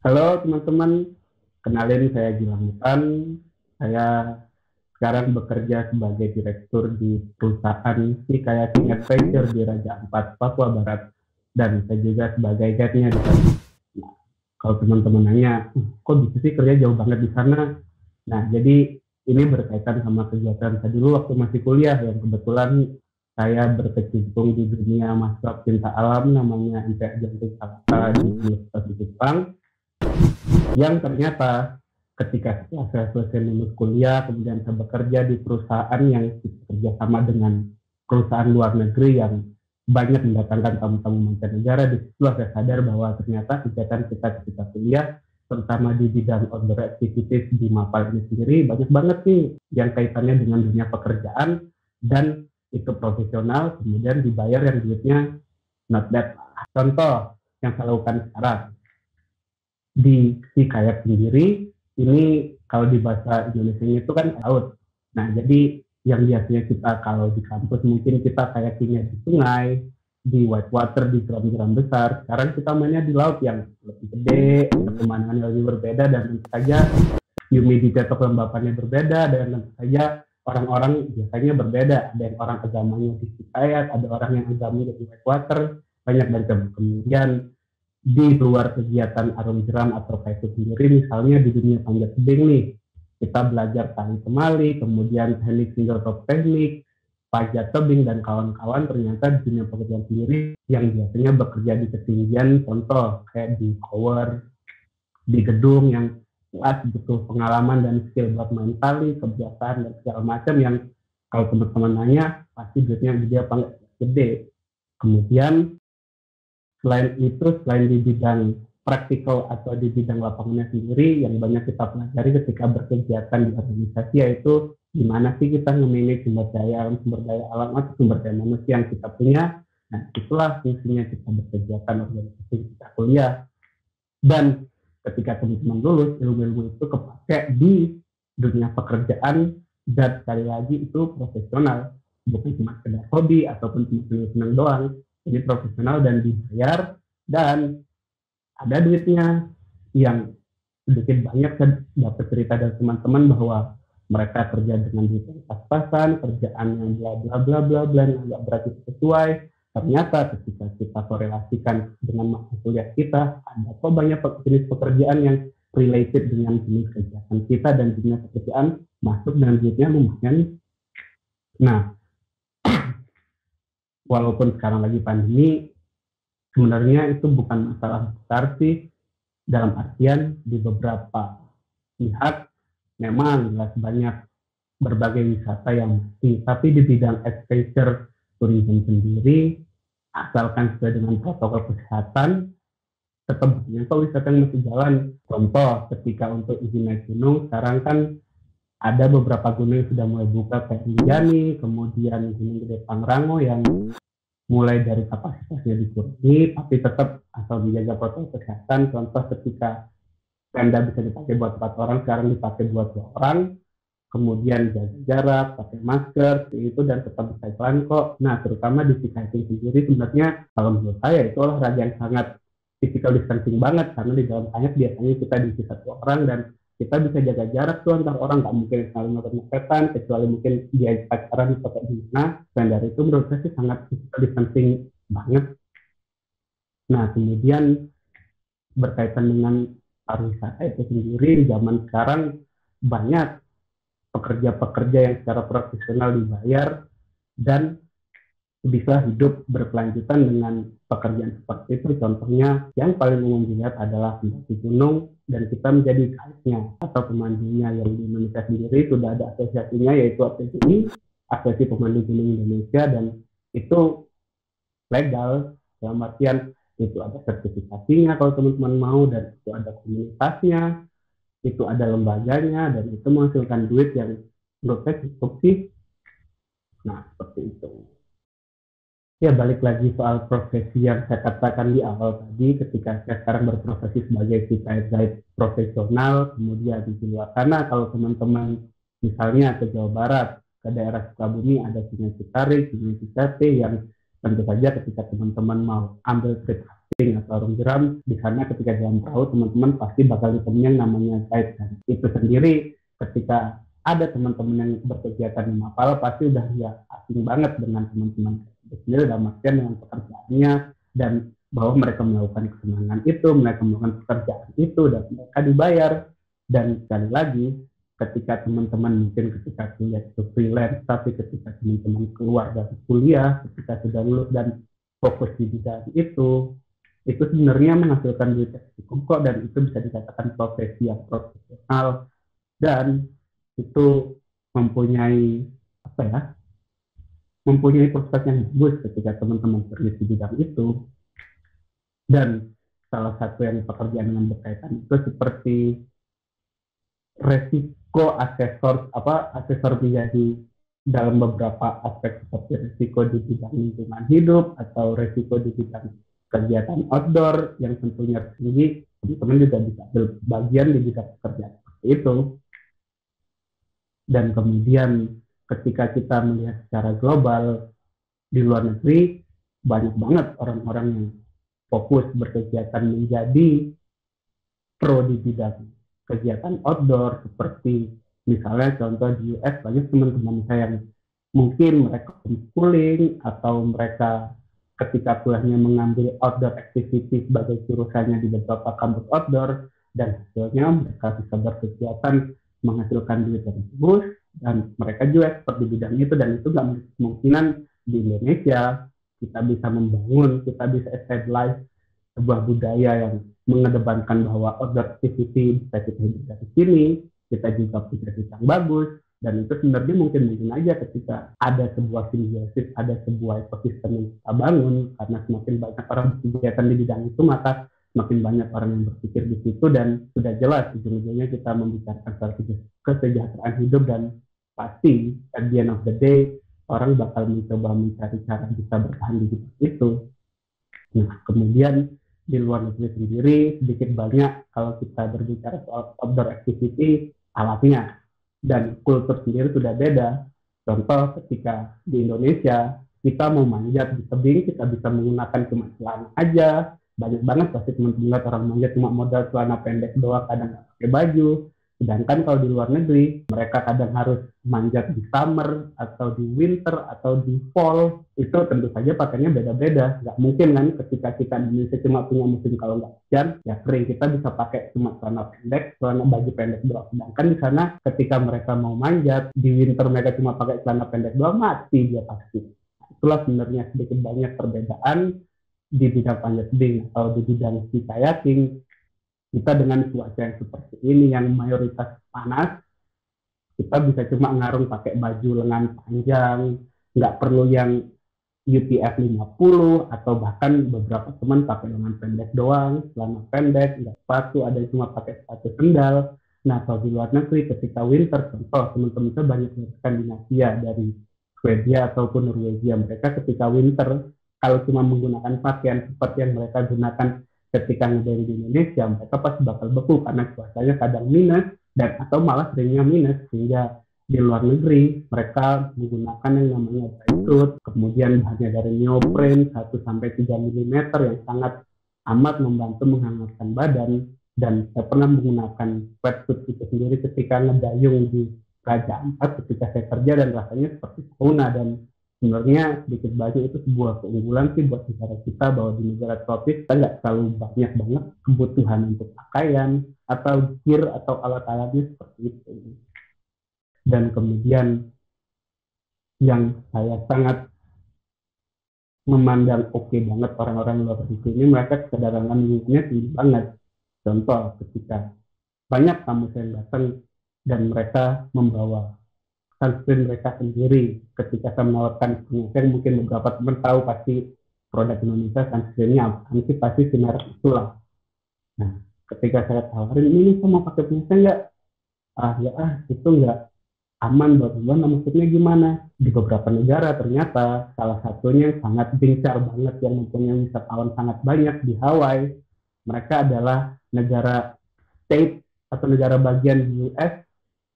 Halo teman-teman, kenalin saya Gilang Mutan. Saya sekarang bekerja sebagai direktur di perusahaan Sea Kayaking Adventure di Raja Ampat, Papua Barat. Dan saya juga sebagai guide-nya di sana. Nah, kalau teman-teman nanya, kok bisa sih kerja jauh banget di sana? Nah, jadi ini berkaitan sama kegiatan saya dulu waktu masih kuliah, yang kebetulan saya berkecimpung di dunia mahasiswa cinta alam namanya MPA Jantung Salaka di Universitas di Jepang, yang ternyata ketika setelah saya selesai lulus kuliah, kemudian saya bekerja di perusahaan yang bekerja sama dengan perusahaan luar negeri yang banyak mendatangkan tamu-tamu mancanegara. Di situlah saya sadar bahwa ternyata kegiatan kita ketika kuliah, terutama di bidang outdoor activities di MAPAL ini sendiri, banyak banget nih yang kaitannya dengan dunia pekerjaan, dan itu profesional, kemudian dibayar yang duitnya not bad. Contoh yang saya lakukan sekarang, di si kayak sendiri ini kalau di bahasa Indonesia itu kan laut. Nah, jadi yang biasanya kita kalau di kampus mungkin kita kayaknya di sungai, di whitewater, di jeram-jeram besar. Sekarang kita mainnya di laut yang lebih gede, pemandangannya lebih berbeda, dan tentu saja humidity atau kelembapannya berbeda, dan tentu saja orang-orang biasanya berbeda. Ada yang orang agamanya di kayak, ada orang yang agamanya di whitewater, banyak macam. Kemudian di luar kegiatan arum jeram atau kayak itu sendiri, misalnya di dunia panjat tebing nih, kita belajar tali temali, kemudian teknik single top teknik, panjat tebing, dan kawan-kawan. Ternyata di dunia pekerjaan sendiri yang biasanya bekerja di ketinggian, contoh kayak di tower, di gedung yang kuat, butuh pengalaman dan skill buat main tali, kebiasaan, dan segala macam yang kalau teman-teman nanya, pasti duitnya gede apa nggak gede. Kemudian selain itu, selain di bidang praktikal atau di bidang lapangannya sendiri, yang banyak kita pelajari ketika berkegiatan di organisasi, yaitu gimana sih kita nge-manage sumber daya alam atau sumber daya manusia yang kita punya. Nah, itulah fungsinya kita berkegiatan organisasi kita kuliah. Dan ketika teman-teman lulus, ilmu-ilmu itu kepake di dunia pekerjaan, dan sekali lagi itu profesional, bukan cuma sekedar hobi ataupun cuma senang-senang doang. Ini profesional dan dibayar, dan ada duitnya. Yang sedikit banyak saya dapat cerita dari teman-teman bahwa mereka kerja dengan duit yang pas-pasan, kerjaan yang bla bla bla bla bla yang nggak berarti sesuai. Ternyata ketika kita korelasikan dengan mata kuliah kita, ada kok banyak jenis pekerjaan yang related dengan jenis kegiatan kita, dan jenis pekerjaan masuk dan duitnya lumayan. Nah, walaupun sekarang lagi pandemi, sebenarnya itu bukan masalah besar sih, dalam artian di beberapa pihak memang jelas banyak berbagai wisata yang mati, tapi di bidang adventure tourism sendiri, asalkan sesuai dengan protokol kesehatan, tetap banyak kok wisata yang masih jalan. Contoh, ketika untuk izin naik gunung, sekarang kan ada beberapa gunung yang sudah mulai buka, kayak Rinjani, kemudian Gunung Gede Pangrango yang mulai dari kapasitasnya dikurangi, tapi tetap asal dijaga protokol kesehatan. Contoh, ketika tenda bisa dipakai buat 4 orang, sekarang dipakai buat 2 orang, kemudian jaga jarak, pakai masker, itu, dan tetap bisa jalan kok. Nah, terutama di hiking sendiri, sebenarnya kalau menurut saya itu olahraga yang sangat physical distancing banget, karena di dalam kayak biasanya kita diisi 1 orang, dan kita bisa jaga jarak tuh antar orang, nggak mungkin saling mepet-mepetan, kecuali mungkin dia pacaran atau kayak gimana. Dan dari itu menurut saya sih sangat physical distancing banget. Nah, kemudian berkaitan dengan pariwisata itu sendiri, di zaman sekarang banyak pekerja-pekerja yang secara profesional dibayar dan bisa hidup berkelanjutan dengan pekerjaan seperti itu. Contohnya yang paling umum dilihat adalah mendaki gunung, dan kita menjadi guide-nya atau pemandunya, yang di Indonesia sendiri sudah ada asosiasinya, yaitu APGI, Asosiasi Pemandu Gunung Indonesia, dan itu legal dalam artian itu ada sertifikasinya kalau teman-teman mau, dan itu ada komunitasnya, itu ada lembaganya, dan itu menghasilkan duit yang menurut saya cukup sih. Nah, seperti itu. Ya, balik lagi soal profesi yang saya katakan di awal tadi, ketika saya sekarang berprofesi sebagai guide profesional, kemudian di luar sana, kalau teman-teman misalnya ke Jawa Barat, ke daerah Sukabumi, ada Sungai Citarik, Sungai Cicate, yang Tentu saja ketika teman-teman mau ambil trip rafting atau arung jeram, di sana ketika dalam perahu teman-teman pasti bakal ditemuin yang namanya guide, dan itu sendiri ketika ada teman-teman yang berkegiatan di Mapala pasti udah ya asing banget dengan teman-teman itu sendiri, dalam artian dengan pekerjaannya, dan bahwa mereka melakukan kesenangan itu, mereka melakukan pekerjaan itu, dan mereka dibayar. Dan sekali lagi, ketika teman-teman mungkin ketika kuliah itu freelance, tapi ketika teman-teman keluar dari kuliah, ketika sudah lulus dan fokus di bidang itu sebenarnya menghasilkan duit yang cukup kok, dan itu bisa dikatakan profesi yang profesional, dan itu mempunyai apa ya, mempunyai prospek yang bagus ketika teman-teman serius di bidang itu. Dan salah satu yang pekerjaan dengan berkaitan itu seperti resiko asesor menjadi dalam beberapa aspek, seperti resiko di bidang lingkungan hidup atau resiko di bidang kegiatan outdoor yang tentunya tinggi. Teman-teman juga bisa bagian di bidang pekerjaan seperti itu. Dan kemudian ketika kita melihat secara global, di luar negeri banyak banget orang-orang yang fokus berkegiatan menjadi pro di bidang kegiatan outdoor, seperti misalnya contoh di US banyak teman-teman saya yang mungkin mereka homeschooling atau mereka ketika kuliahnya mengambil outdoor activity sebagai jurusannya di beberapa kampus outdoor, dan hasilnya mereka bisa berkegiatan menghasilkan duit yang bagus, dan mereka juga expert di bidang itu. Dan itu nggak menutup kemungkinan di Indonesia kita bisa membangun, kita bisa establish sebuah budaya yang mengedepankan bahwa outdoor activity bisa kita hidup dari sini, kita juga punya yang bagus. Dan itu sebenarnya mungkin aja ketika ada sebuah simbiosis, ada sebuah ekosistem yang kita bangun, karena semakin banyak orang berkegiatan di bidang itu, maka semakin banyak orang yang berpikir di situ, dan sudah jelas ujung-ujungnya kita membicarakan soal kesejahteraan hidup, dan pasti at the end of the day orang bakal mencoba mencari cara bisa bertahan di hidup itu. Nah, kemudian di luar negeri sendiri sedikit banyak kalau kita berbicara soal outdoor activity, alatnya dan kultur sendiri sudah beda. Contoh ketika di Indonesia kita mau manjat di tebing, kita bisa menggunakan cuma celana aja. Banyak banget pasti teman-teman lihat orang manjat cuma modal celana pendek doang, kadang nggak pakai baju. Sedangkan kalau di luar negeri, mereka kadang harus manjat di summer, atau di winter, atau di fall. Itu tentu saja pakainya beda-beda. Nggak mungkin kan ketika kita di Indonesia cuma punya musim kalau nggak hujan, ya kering, kita bisa pakai cuma celana pendek, celana baju pendek doang. Sedangkan di sana ketika mereka mau manjat, di winter mereka cuma pakai celana pendek doang, mati dia pasti. Nah, itulah sebenarnya sedikit banyak perbedaan di bidang panjat tebing atau di bidang ski kayaking. Kita dengan cuaca yang seperti ini yang mayoritas panas, kita bisa cuma ngarung pakai baju lengan panjang, nggak perlu yang UPF 50, atau bahkan beberapa teman pakai lengan pendek doang, celana pendek, nggak sepatu, ada yang cuma pakai sepatu sendal. Nah, kalau di luar negeri ketika winter, contoh teman-teman itu banyak dari Skandinavia, dari Swedia ataupun Norwegia, mereka ketika winter kalau cuma menggunakan pakaian seperti yang mereka gunakan ketika ngedari di Indonesia, mereka pasti bakal beku karena cuacanya kadang minus, dan atau malah seringnya minus. Sehingga di luar negeri mereka menggunakan yang namanya wetsuit, kemudian bahannya dari neoprene 1-3 mm yang sangat amat membantu menghangatkan badan. Dan saya pernah menggunakan wetsuit itu sendiri ketika ngedayung di Raja Ampat ketika saya kerja, dan rasanya seperti sauna. Dan sebenarnya sedikit banyak itu sebuah keunggulan sih buat negara kita, bahwa di negara tropis kita nggak terlalu banyak banget kebutuhan untuk pakaian atau gear atau alat-alatnya seperti itu. Dan kemudian yang saya sangat memandang oke banget orang-orang luar negeri ini, mereka kesadaran lingkungannya tinggi banget. Contoh ketika banyak tamu yang datang dan mereka membawa sunscreen mereka sendiri. Ketika saya menawarkan sunscreen, mungkin beberapa teman tahu pasti produk Indonesia sunscreennya apa, nanti pasti sinar itulah. Nah, ketika saya tawarin, ini saya mau pakai punya nggak? Itu nggak aman buat gue. Nah, maksudnya gimana? Di beberapa negara ternyata salah satunya yang sangat gencar banget, yang mempunyai wisatawan sangat banyak, di Hawaii. Mereka adalah negara state atau negara bagian di US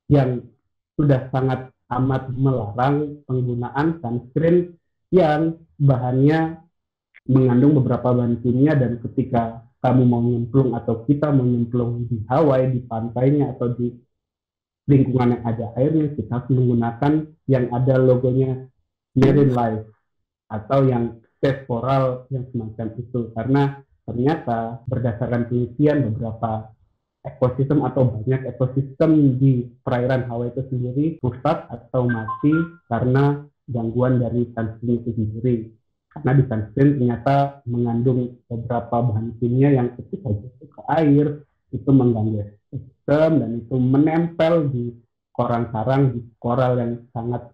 yang sudah sangat amat melarang penggunaan sunscreen yang bahannya mengandung beberapa bahan kimia, dan ketika kamu mau nyemplung atau kita mau nyemplung di Hawaii, di pantainya atau di lingkungan yang ada airnya, kita harus menggunakan yang ada logonya Marine Life atau yang safe coral yang semacam itu, karena ternyata berdasarkan penelitian beberapa ekosistem atau banyak ekosistem di perairan Hawaii itu sendiri rusak atau mati karena gangguan dari sunscreen itu sendiri. Karena di sunscreen ternyata mengandung beberapa bahan kimia yang ketika jatuh ke air itu mengganggu ekosistem dan itu menempel di koral sarang, di koral yang sangat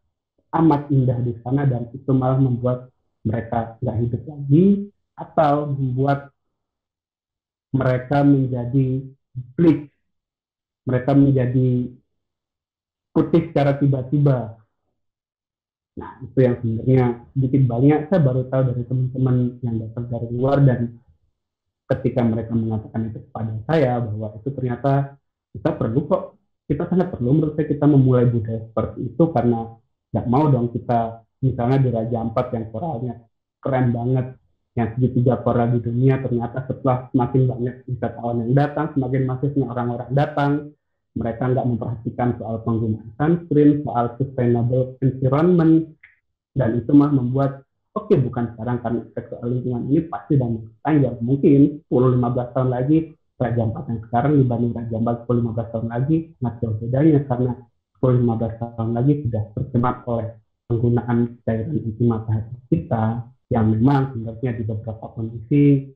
amat indah di sana, dan itu malah membuat mereka nggak hidup lagi atau membuat mereka menjadi bleach, mereka menjadi putih secara tiba-tiba. Nah, itu yang sebenarnya sedikit banyak saya baru tahu dari teman-teman yang datang dari luar, dan ketika mereka mengatakan itu kepada saya bahwa itu ternyata kita perlu kok, kita sangat perlu menurut saya kita memulai budaya seperti itu, karena nggak mau dong kita misalnya di Raja Ampat yang koralnya keren banget, yang segitiga koral di dunia, ternyata setelah semakin banyak wisatawan yang datang, semakin masifnya orang-orang datang, mereka nggak memperhatikan soal penggunaan sunscreen, soal sustainable environment, dan itu mah membuat oke, bukan sekarang karena efek soal lingkungan ini pasti dan panjang, mungkin 10-15 tahun lagi Raja Ampat yang sekarang dibanding Raja Ampat 10-15 tahun lagi masih jauh bedanya, karena 10-15 tahun lagi sudah tercemar oleh penggunaan cairan inti matahari kita yang memang sebenarnya di beberapa kondisi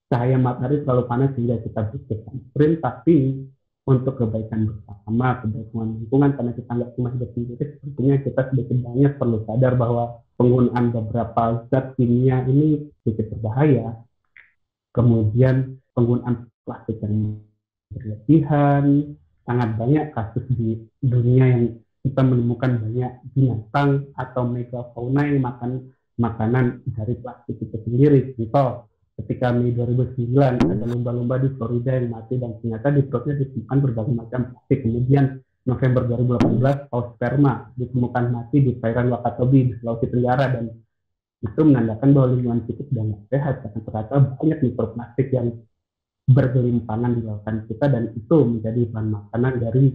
cahaya matahari terlalu panas sehingga kita butuh sunscreen, tapi untuk kebaikan bersama, kebaikan lingkungan, karena kita nggak cuma hidup sendiri, sepertinya kita sedikit banyak perlu sadar bahwa penggunaan beberapa zat kimia ini sedikit berbahaya. Kemudian penggunaan plastik yang berlebihan, sangat banyak kasus di dunia yang kita menemukan banyak binatang atau megafauna yang makan makanan dari plastik itu sendiri. Contoh, ketika Mei 2009 ada lumba-lumba di Florida yang mati dan ternyata di perutnya ditemukan berbagai macam plastik. Kemudian November 2018 paus sperma ditemukan mati di perairan Wakatobi di Sulawesi Tenggara, dan itu menandakan bahwa lingkungan kita sudah tidak sehat karena ternyata banyak mikroplastik yang bergelimpangan di lautan kita, dan itu menjadi bahan makanan dari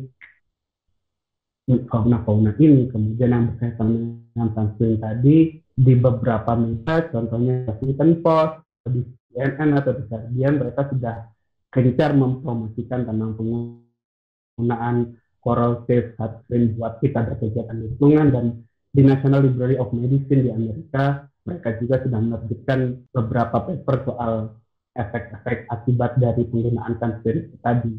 fauna-fauna ini. Kemudian yang berkaitan dengan sunscreen tadi, di beberapa media, contohnya Washington Post, di CNN atau di Guardian, mereka sudah gencar mempromosikan tentang penggunaan coral safe sunscreen buat kita berkegiatan lingkungan, dan di National Library of Medicine di Amerika, mereka juga sudah menerbitkan beberapa paper soal efek-efek akibat dari penggunaan sunscreen tadi.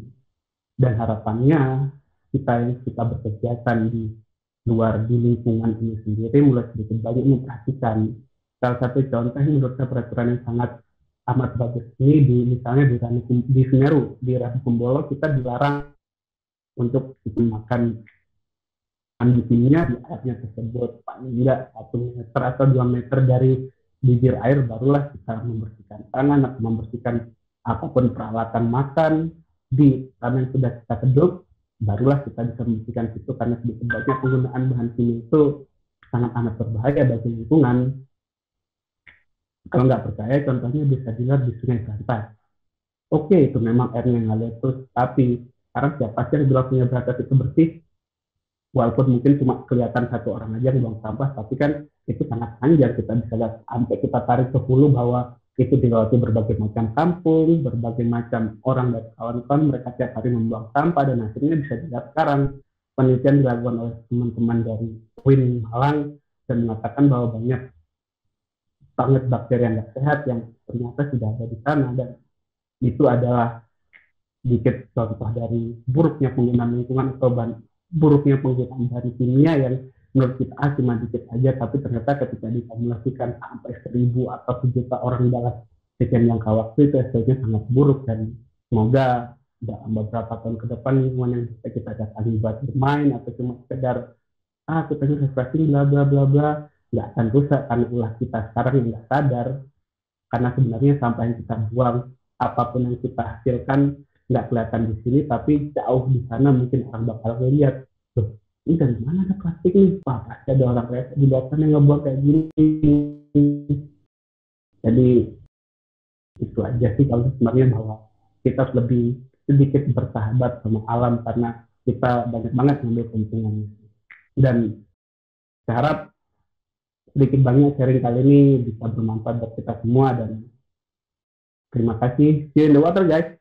Dan harapannya kita berkegiatan di luar di lingkungan ini sendiri mulai sedikit banyak memperhatikan. Salah satu contoh yang menurut saya peraturan yang sangat amat bagus ini misalnya di Semeru, di Ranukumbolo, kita dilarang untuk makan kimia di airnya tersebut, paling tidak 1 meter atau 2 meter dari bibir air barulah kita membersihkan tangan atau membersihkan apapun peralatan makan. Di tanah yang sudah kita keduk, barulah kita bisa membersihkan situ, karena sedikit banyak penggunaan bahan kimia itu sangat amat berbahaya bagi lingkungan. Kalau nggak percaya, contohnya bisa dilihat di Sungai Berantas. Oke, itu memang airnya ngalir terus, tapi sekarang siapa sih yang bilang Sungai Berantas itu bersih? Walaupun mungkin cuma kelihatan satu orang aja yang buang sampah, tapi kan itu sangat panjang, kita bisa lihat sampai kita tarik ke hulu bahwa itu dilewati berbagai macam kampung, berbagai macam orang dan kawan-kawan, mereka tiap hari membuang sampah, dan hasilnya bisa dilihat sekarang. Penelitian dilakukan oleh teman-teman dari UIN Malang dan mengatakan bahwa banyak banget bakteri yang tidak sehat yang ternyata sudah ada di sana, dan itu adalah sedikit contoh dari buruknya penggunaan lingkungan atau buruknya penggunaan bahan kimia yang menurut kita cuma dikit aja, tapi ternyata ketika disimulasikan sampai 1.000 atau 1 juta orang dalam sekian jangka waktu, itu efeknya sangat buruk. Dan semoga dalam beberapa tahun ke depan lingkungan yang bisa kita datangi buat bermain atau cuma sekedar kita refreshing bla bla bla bla nggak akan rusak karena ulah kita sekarang yang nggak sadar, karena sebenarnya sampah yang kita buang, apapun yang kita hasilkan nggak kelihatan di sini, tapi jauh di sana mungkin orang bakal lihat, tuh ini dari mana ada plastik nih? Wah, pasti ada orang rese di luar sana yang ngebuang kayak gini. Jadi itu aja sih kalau sebenarnya, bahwa kita harus lebih sedikit bersahabat sama alam karena kita banyak banget ngambil keuntungannya. Dan saya harap sedikit banyak sharing kali ini bisa bermanfaat buat kita semua, dan terima kasih. See you in the water guys.